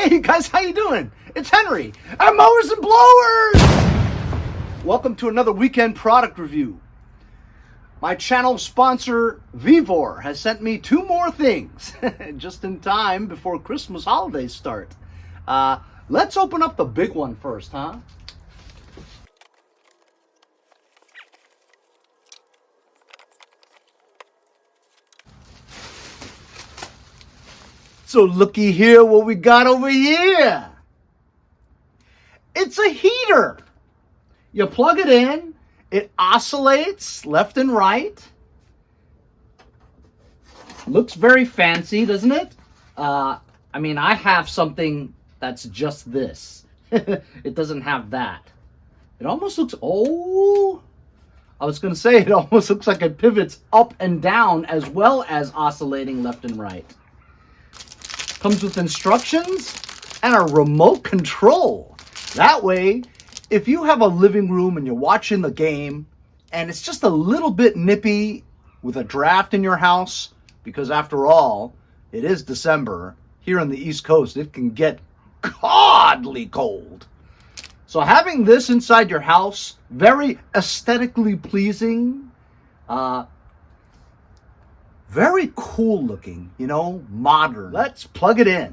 Hey guys, how you doing? It's Henry at Mowers and Blowers! Welcome to another weekend product review. My channel sponsor, Vevor, has sent me two more things just in time before Christmas holidays start. Let's open up the big one first, huh? So looky here what we got over here. It's a heater. You plug it in, it oscillates left and right. Looks very fancy, doesn't it? I mean, I have something that's just this. It doesn't have that. It almost looks, I was going to say it almost looks like it pivots up and down as well as oscillating left and right. Comes with instructions and a remote control. That way, if you have a living room and you're watching the game and it's just a little bit nippy with a draft in your house, because after all, it is December, here on the East Coast, it can get godly cold. So having this inside your house, very aesthetically pleasing, very cool looking, you know, modern. Let's plug it in.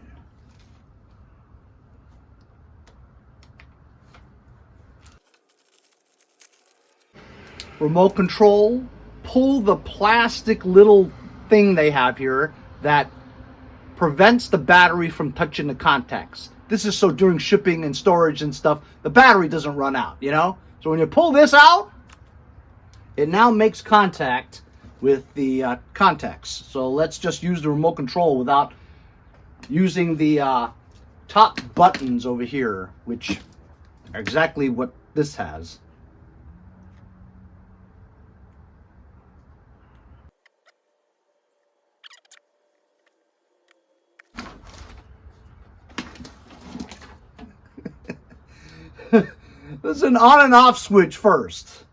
Remote control, pull the plastic little thing they have here that prevents the battery from touching the contacts. This is so during shipping and storage and stuff, the battery doesn't run out, you know? So when you pull this out, it now makes contact with the contacts. So let's just use the remote control without using the top buttons over here, which are exactly what this has. There's an on and off switch first.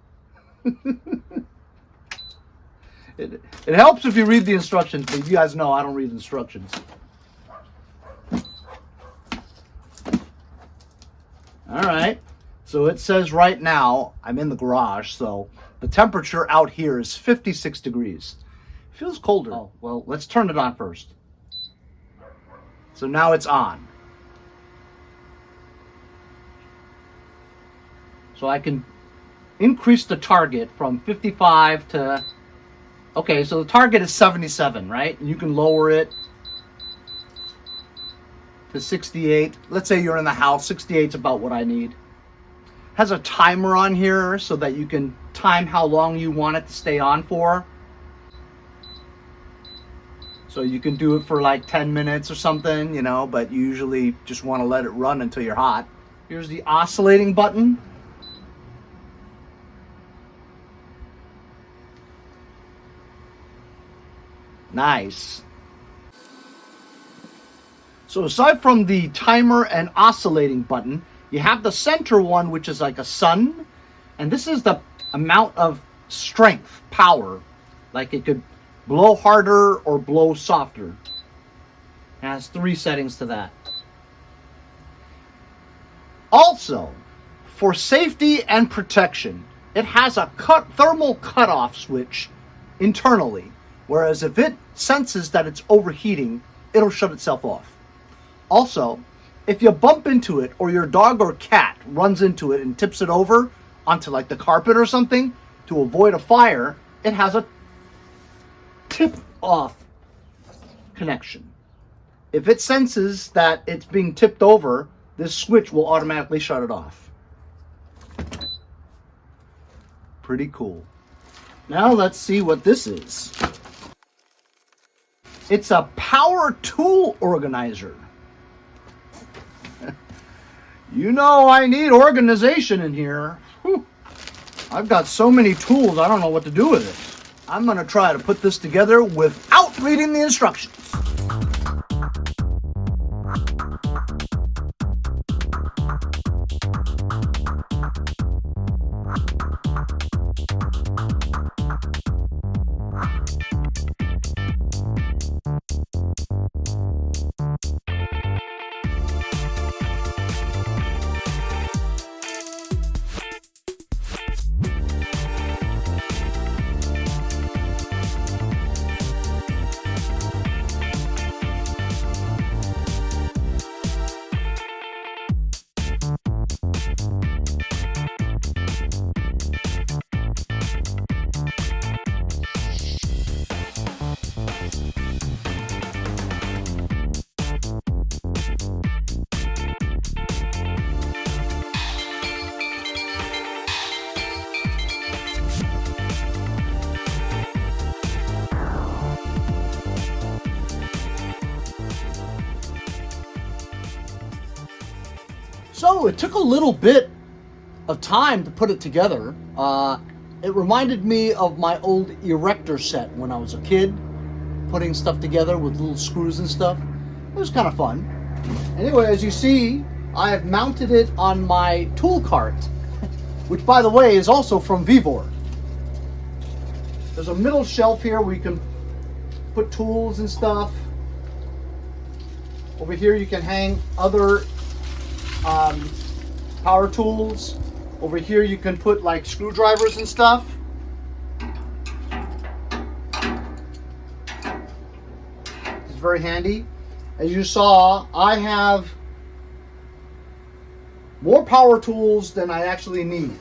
It helps if you read the instructions, but you guys know I don't read instructions. Alright, so it says right now, I'm in the garage, so the temperature out here is 56 degrees. It feels colder. Oh, well, let's turn it on first. So now it's on. So I can increase the target from 55 to... Okay, so the target is 77, right? And you can lower it to 68. Let's say you're in the house. 68 is about what I need. Has a timer on here so that you can time how long you want it to stay on for. So you can do it for like 10 minutes or something, you know, but you usually just want to let it run until you're hot. Here's the oscillating button. Nice. So aside from the timer and oscillating button, you have the center one, which is like a sun. And this is the amount of strength, power. Like it could blow harder or blow softer. It has 3 settings to that. Also, for safety and protection, it has a thermal cutoff switch internally. Whereas if it senses that it's overheating, it'll shut itself off. Also, if you bump into it or your dog or cat runs into it and tips it over onto like the carpet or something, to avoid a fire, it has a tip-off connection. If it senses that it's being tipped over, this switch will automatically shut it off. Pretty cool. Now let's see what this is. It's a power tool organizer. You know I need organization in here. Whew. I've got so many tools, I don't know what to do with it. I'm going to try to put this together without reading the instructions. So it took a little bit of time to put it together. It reminded me of my old erector set when I was a kid, putting stuff together with little screws and stuff. It was kind of fun. Anyway, as you see, I have mounted it on my tool cart, which by the way is also from Vevor. There's a middle shelf here where you can put tools and stuff. Over here you can hang other power tools. Over here you can put like screwdrivers and stuff. It's very handy. As you saw, I have more power tools than I actually need.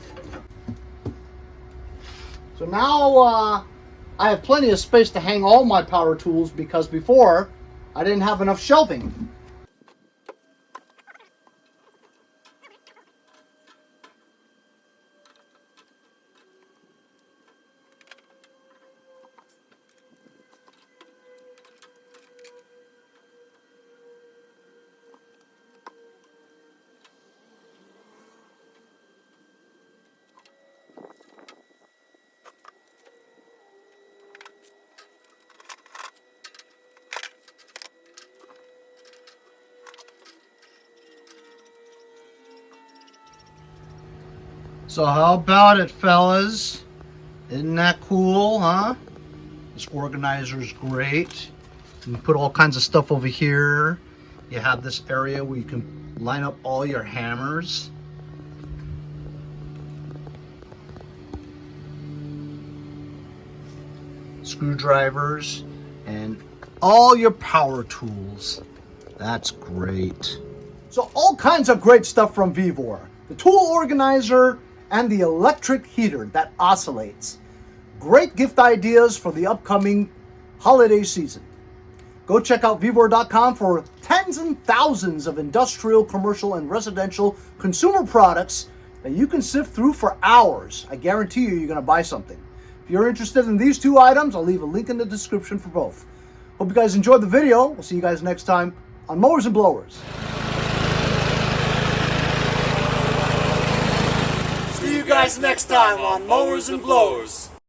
So now I have plenty of space to hang all my power tools, because before I didn't have enough shelving. So how about it, fellas? Isn't that cool, huh? This organizer is great. You can put all kinds of stuff over here. You have this area where you can line up all your hammers. Screwdrivers and all your power tools. That's great. So all kinds of great stuff from Vevor. The tool organizer and the electric heater that oscillates. Great gift ideas for the upcoming holiday season. Go check out Vevor.com for tens and thousands of industrial, commercial, and residential consumer products that you can sift through for hours. I guarantee you're going to buy something. If you're interested in these two items, I'll leave a link in the description for both. Hope you guys enjoyed the video. We'll see you guys next time on Mowers and Blowers. See you guys next time on Mowers and Blowers.